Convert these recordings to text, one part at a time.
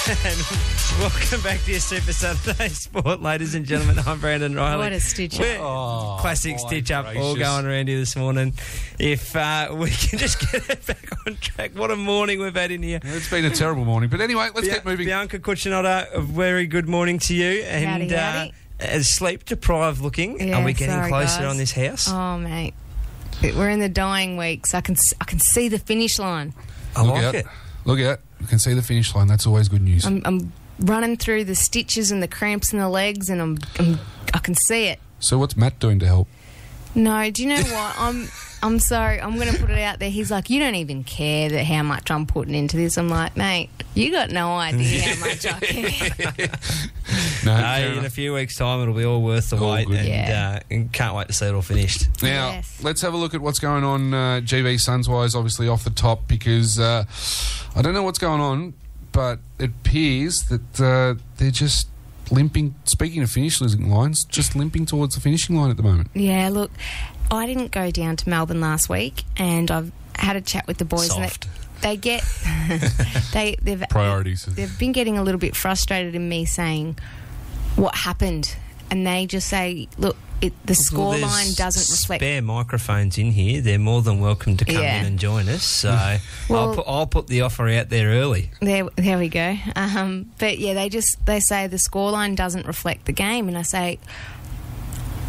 And welcome back to your Super Saturday Sport, ladies and gentlemen. I'm Brandon Riley. What a stitch-up. Classic stitch-up all going around here this morning. If we can just get it back on track. What a morning we've had in here. It's been a terrible morning. But anyway, let's get moving. Bianca Cucinotta, a very good morning to you. And howdy. Sleep-deprived looking. Yeah, are we getting closer guys. on this house? Oh, mate. We're in the dying weeks. I can see the finish line. I like it. Look out. You can see the finish line. That's always good news. I'm running through the stitches and the cramps in the legs, and I can see it. So what's Matt doing to help? No, do you know what? I'm sorry. I'm going to put it out there. He's like, you don't even care how much I'm putting into this. I'm like, mate, you got no idea how much I care. No, in a few weeks' time, it'll be all worth the wait. And can't wait to see it all finished. Now, let's have a look at what's going on GV Suns-wise, obviously off the top, because I don't know what's going on, but it appears that they're just limping, speaking of finish lines, just limping towards the finishing line at the moment. Yeah, look, I didn't go down to Melbourne last week, and I've had a chat with the boys. Soft. And they get they've priorities. They've been getting a little bit frustrated in me saying what happened, and they just say, look, the scoreline doesn't reflect. Spare microphones in here. They're more than welcome to come in and join us. So I'll put the offer out there early. There we go. But yeah, they say the scoreline doesn't reflect the game, and I say,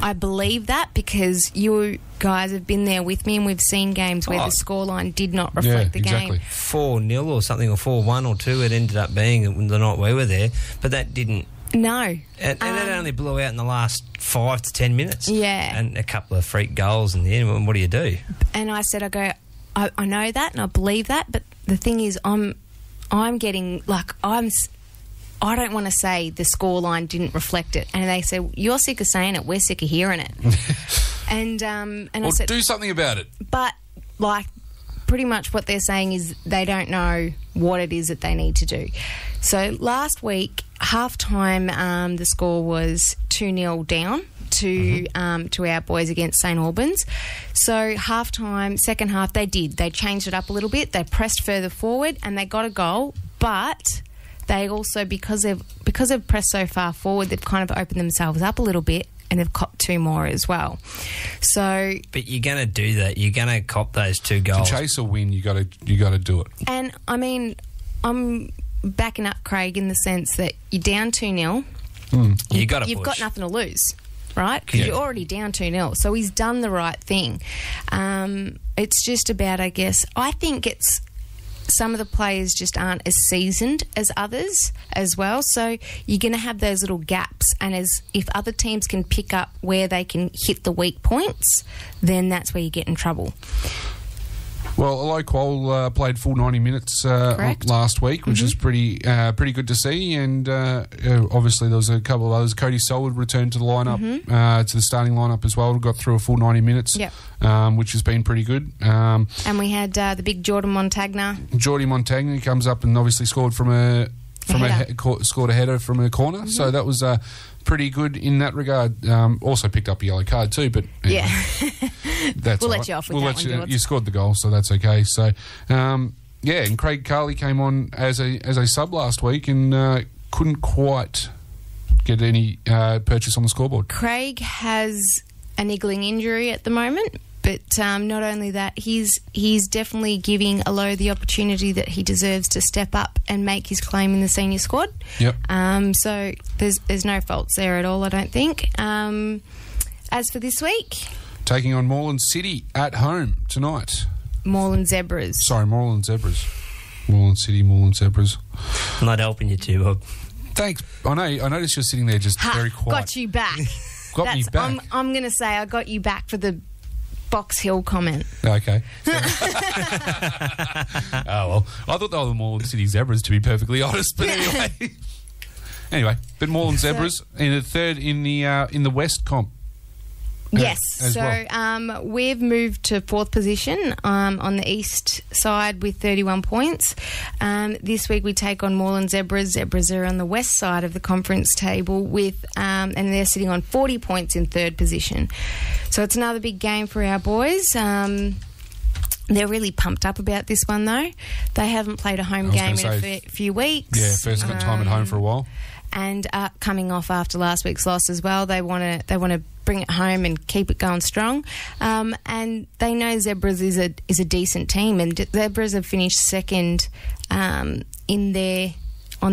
I believe that because you guys have been there with me, and we've seen games where the scoreline did not reflect the game. 4-0 or something, or 4-1 or 2 it ended up being the night we were there, but that didn't. No. And it only blew out in the last 5 to 10 minutes. Yeah. And a couple of freak goals in the end. And what do you do? And I said, I know that and I believe that, but the thing is, I'm getting, like, I don't want to say the scoreline didn't reflect it. And they said, you're sick of saying it, we're sick of hearing it. and I said, do something about it. But, like, pretty much what they're saying is they don't know what it is that they need to do. So last week, half-time, the score was 2-0 down to our boys against St Albans. So half-time, second half, they changed it up a little bit. They pressed further forward and they got a goal, but they also, because they've pressed so far forward, they've kind of opened themselves up a little bit, and they've copped 2 more as well. So, but you're going to do that. You're going to cop those 2 goals. To chase a win, you got to do it. And I mean, I'm backing up Craig in the sense that you're down 2-0. You've got nothing to lose, right? Because you're already down 2-0. So he's done the right thing. It's just about, I guess, I think it's some of the players just aren't as seasoned as others as well. So you're going to have those little gaps. And if other teams can pick up where they can hit the weak points, then that's where you get in trouble. Well, Aloy Quoll played full 90 minutes last week, which is pretty good to see. And obviously there was a couple of others. Cody Selwood returned to the lineup, to the starting lineup as well. Got through a full 90 minutes, which has been pretty good. And we had the big Jordan Montagna. Geordie Montagna comes up and obviously scored scored a header from a corner. So that was pretty good in that regard. Also picked up a yellow card too, but anyway, that's we'll let you off with that one, George. You scored the goal, so that's okay. So and Craig Carley came on as a sub last week and couldn't quite get any purchase on the scoreboard. Craig has a niggling injury at the moment, but not only that, he's definitely giving Aloy the opportunity that he deserves to step up and make his claim in the senior squad. Yep. So there's no faults there at all, I don't think. As for this week, taking on Moreland City at home tonight. Moreland Zebras. Sorry, Moreland Zebras. Moreland City, Moreland Zebras. I'm not helping you too, Bob. Thanks. I noticed you're sitting there just very quiet. Got you back. Got me back. I'm going to say I got you back for the Box Hill comment. Okay. Oh, well. I thought they were the Moreland City Zebras, to be perfectly honest. But anyway. But Moreland Zebras in the third in the West comp. Yes. Well. We've moved to 4th position on the east side with 31 points. This week we take on Moreland Zebras. Zebras are on the west side of the conference table with, and they're sitting on 40 points in 3rd position. So it's another big game for our boys. They're really pumped up about this one, though. They haven't played a home game in a few weeks. Yeah, first time at home for a while. And coming off after last week's loss as well, they want to bring it home and keep it going strong. And they know Zebras is a decent team, and Zebras have finished second on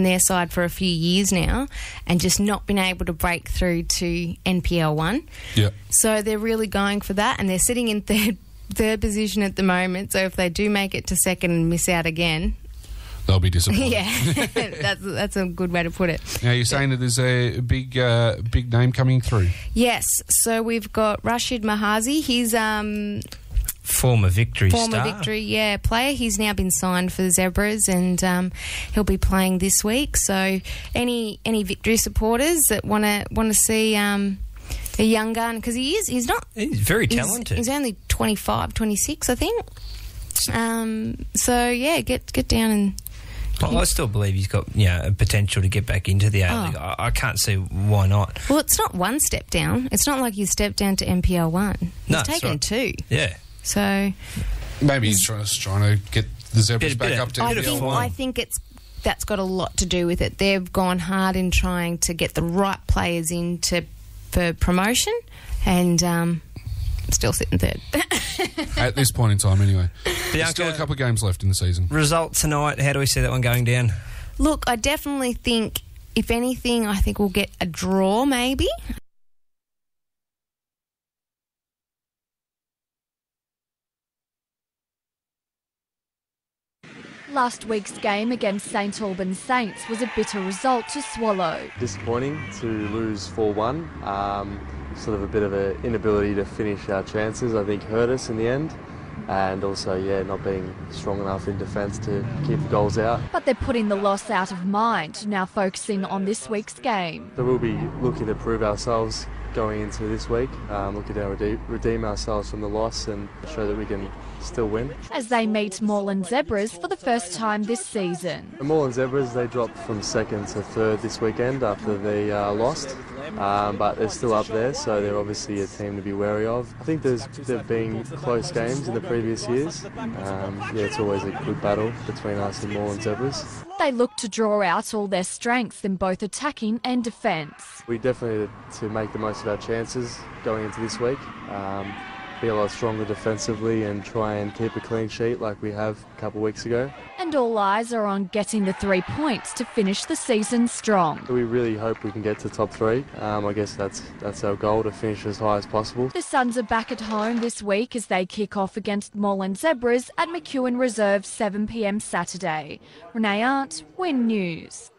their side for a few years now, and just not been able to break through to NPL 1. Yeah. So they're really going for that, and they're sitting in third position at the moment. So if they do make it to second and miss out again, they'll be disappointed. Yeah, that's a good way to put it. Now, you're saying that there's a big name coming through? Yes. So we've got Rashid Mahazi. He's former Victory player. He's now been signed for the Zebras, and he'll be playing this week. So any Victory supporters that want to see a young gun, because he's very talented. He's only 25, 26, I think. So yeah, get down and. I still believe he's got a potential to get back into the A-League. I can't see why not. Well, it's not one step down. It's not like he's stepped down to NPL 1. He's taken 2. Yeah. So maybe he's trying to get the Zebras back up to NPL 1. I think that's got a lot to do with it. They've gone hard in trying to get the right players in for promotion, and still sitting third. At this point in time, anyway. Bianca, there's still a couple of games left in the season. Result tonight, how do we see that one going down? Look, I definitely think, if anything, I think we'll get a draw, maybe. Last week's game against St Albans Saints was a bitter result to swallow. Disappointing to lose 4-1. Sort of a bit of an inability to finish our chances, I think, hurt us in the end. And also, not being strong enough in defence to keep the goals out. But they're putting the loss out of mind, now focusing on this week's game. So we'll be looking to prove ourselves going into this week, looking to redeem ourselves from the loss and show that we can still win. As they meet Moreland Zebras for the first time this season. The Moreland Zebras, they dropped from second to third this weekend after they lost. But they're still up there, so they're obviously a team to be wary of. I think there've been close games in the previous years. It's always a good battle between us and Moreland Zebras. They look to draw out all their strengths in both attacking and defence. We definitely need to make the most of our chances going into this week. Be a lot stronger defensively and try and keep a clean sheet like we have a couple of weeks ago. And all eyes are on getting the 3 points to finish the season strong. We really hope we can get to top 3. I guess that's our goal, to finish as high as possible. The Suns are back at home this week as they kick off against Moreland Zebras at McEwen Reserve 7 p.m. Saturday. Renee Arndt, Win News.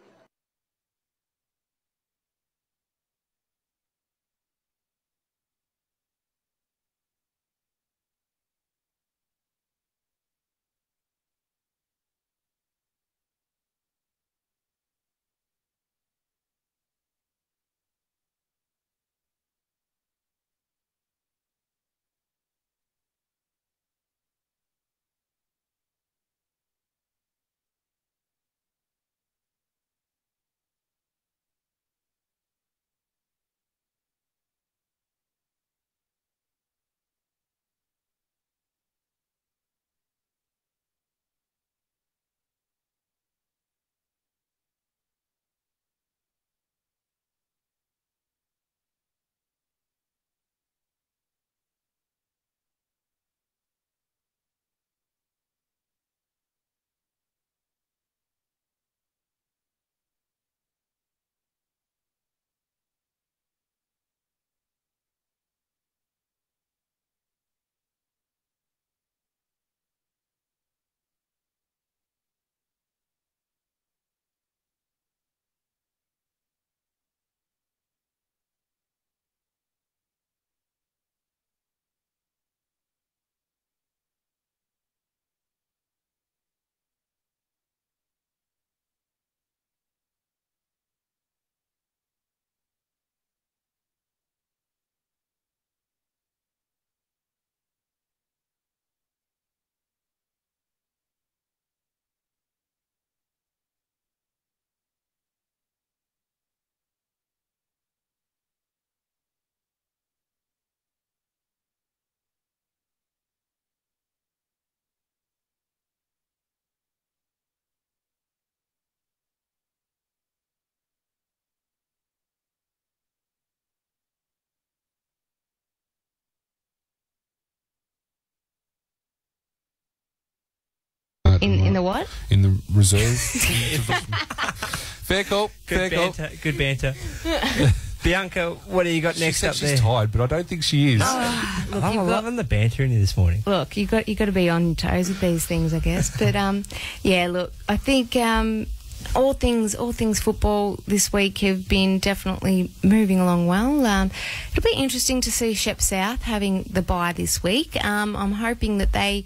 In the what? In the reserve. Fair call. Good banter. Good banter. Bianca, what do you got next up there? She's tired, but I don't think she is. Look, I'm loving the banter in here this morning. Look, you got to be on your toes with these things, I guess. But yeah, look, I think all things football this week have been definitely moving along well. It'll be interesting to see Shep South having the bye this week. I'm hoping that they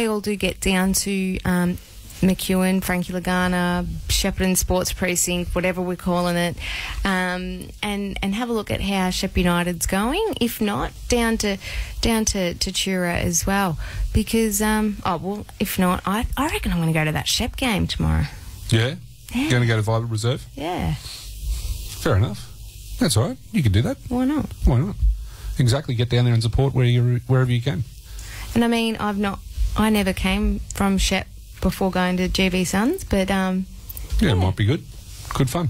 all do get down to McEwen, Frankie Lagana, Shepparton Sports Precinct, whatever we're calling it, and have a look at how Shep United's going. If not, down to Tura as well. Because if not, I reckon I'm going to go to that Shep game tomorrow. Yeah. Going to go to Violet Reserve? Yeah. Fair enough. That's all right. You can do that. Why not? Why not? Exactly. Get down there and support wherever you can. And I mean, I never came from Shep before going to GB Suns, but yeah, it might be good. Good fun.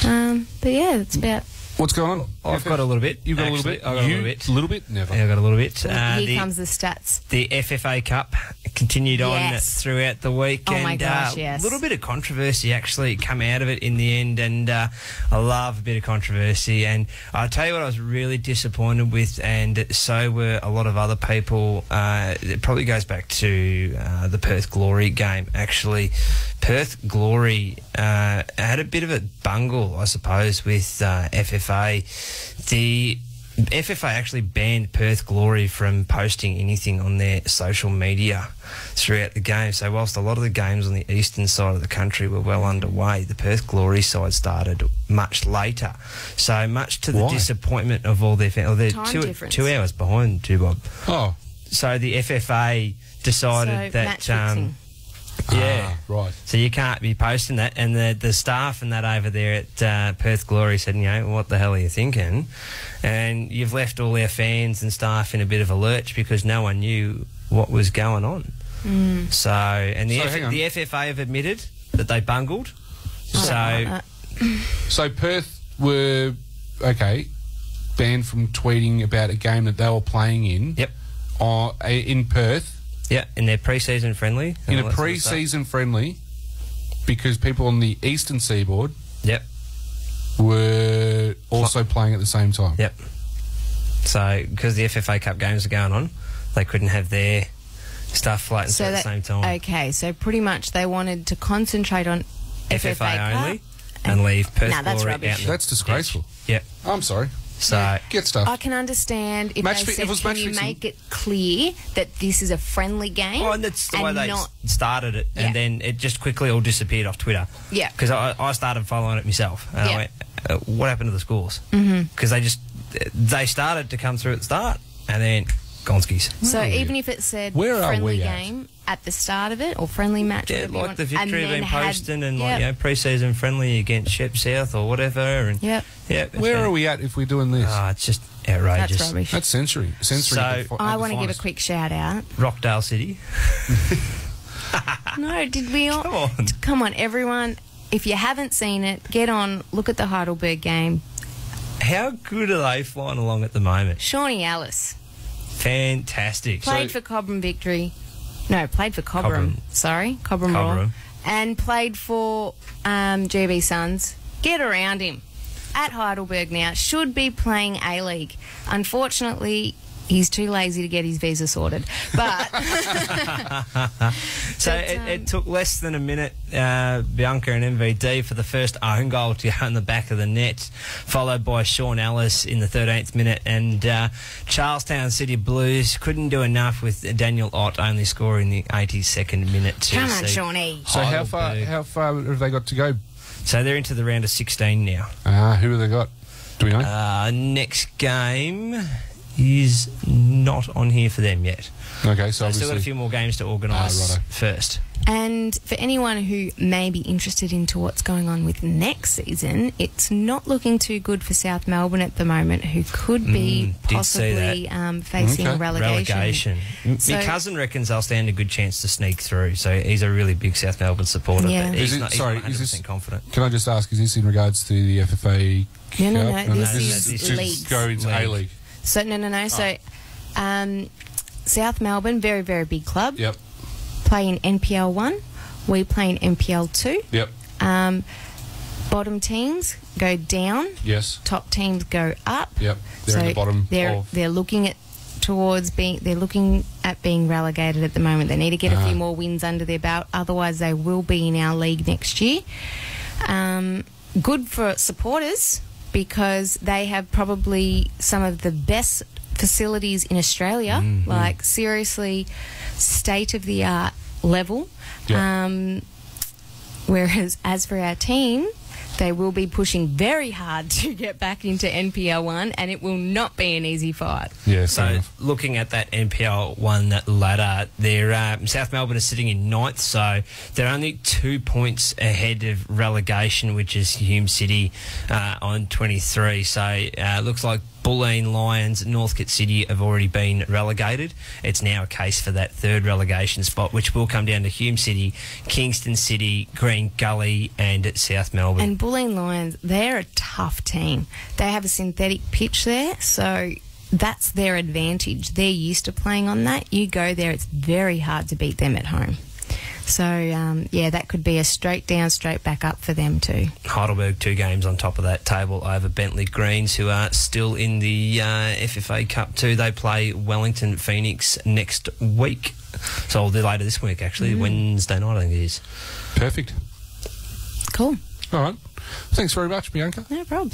But yeah, that's about. What's going on? I've got a little bit. You've got a little bit? I've got a little bit. A little bit? Never. Yeah, I've got a little bit. Here comes the stats. The FFA Cup continued on throughout the week. Oh, my gosh, yes. A little bit of controversy actually come out of it in the end, and I love a bit of controversy. And I'll tell you what I was really disappointed with, and so were a lot of other people. It probably goes back to the Perth Glory game, actually. Perth Glory had a bit of a bungle, I suppose, with FFA. The FFA actually banned Perth Glory from posting anything on their social media throughout the game. So whilst a lot of the games on the eastern side of the country were well underway, the Perth Glory side started much later. So much to the disappointment of all their fans. They're 2 hours behind, Bob. Oh. So the FFA decided that... yeah, right. So you can't be posting that, and the staff and that over there at Perth Glory said, what the hell are you thinking? And you've left all their fans and staff in a bit of a lurch because no one knew what was going on. So, and the FFA have admitted that they bungled. So Perth were banned from tweeting about a game that they were playing in. Yep. In Perth. Yeah, in their pre-season friendly. In a pre-season friendly, because people on the eastern seaboard were also playing at the same time. Yep. So, because the FFA Cup games are going on, they couldn't have their stuff floating through at the same time. Okay, so pretty much they wanted to concentrate on FFA only and leave Perth Glory that's rubbish. out. That's disgraceful. Yep. I'm sorry. So get stuff. I can understand if they said, can you make it clear that this is a friendly game? Oh, and that's the way they started it, and then it just quickly all disappeared off Twitter. Yeah. Because I started following it myself, and I went, what happened to the scores? Because they started to come through at the start, and then Gonskis. So even if it said friendly game at the start of it, or friendly match, like the Victory have been posting, and pre-season friendly against Shep South or whatever. And where are we at if we're doing this? Oh, it's just outrageous. That's rubbish. That's censoring. So I want to give a quick shout out. Rockdale City. No, did we all? Come on, everyone. If you haven't seen it, get on, look at the Heidelberg game. How good are they flying along at the moment? Shawnee Ellis. Fantastic. Played for Cobram Victory. No, played for Cobram. Sorry, Cobram Roar. And played for GB Suns. Get around him. At Heidelberg now. Should be playing A-League. Unfortunately, he's too lazy to get his visa sorted. But so it took less than a minute, Bianca and MVD for the first own goal to go in the back of the net, followed by Sean Ellis in the 13th minute, and Charlestown City Blues couldn't do enough with Daniel Ott only scoring the 82nd minute. Come on, Shawnee. So how far have they got to go? So they're into the round of 16 now. Who have they got? Do we know? Next game is not on here for them yet. Okay, so still got a few more games to organise first. And for anyone who may be interested into what's going on with next season, it's not looking too good for South Melbourne at the moment, who could be possibly facing relegation. My cousin reckons they'll stand a good chance to sneak through, so he's a really big South Melbourne supporter. Yeah. But he's not 100% confident. Can I just ask, is this in regards to the FFA Cup? No, this is league. Go into A-League. So, no. So, South Melbourne, very, very big club. Yep. Play in NPL 1. We play in NPL 2. Yep. Bottom teams go down. Yes. Top teams go up. Yep. They're in the bottom. They're looking at being relegated at the moment. They need to get a few more wins under their belt, otherwise they will be in our league next year. Good for supporters because they have probably some of the best facilities in Australia, like seriously state-of-the-art level. Yep. Whereas as for our team, they will be pushing very hard to get back into NPL 1, and it will not be an easy fight. Yeah, so looking at that NPL 1 ladder, South Melbourne is sitting in 9th, so they're only 2 points ahead of relegation, which is Hume City on 23. So looks like Bulleen, Lions, Northcote City have already been relegated. It's now a case for that third relegation spot, which will come down to Hume City, Kingston City, Green Gully and South Melbourne. And Bulleen Lions, they're a tough team. They have a synthetic pitch there, so that's their advantage. They're used to playing on that. You go there, it's very hard to beat them at home. So, that could be a straight down, straight back up for them too. Heidelberg 2 games on top of that table over Bentley Greens, who are still in the FFA Cup too. They play Wellington Phoenix next week. So they're later this week, actually. Wednesday night, I think it is. Perfect. Cool. All right. Thanks very much, Bianca. No problem.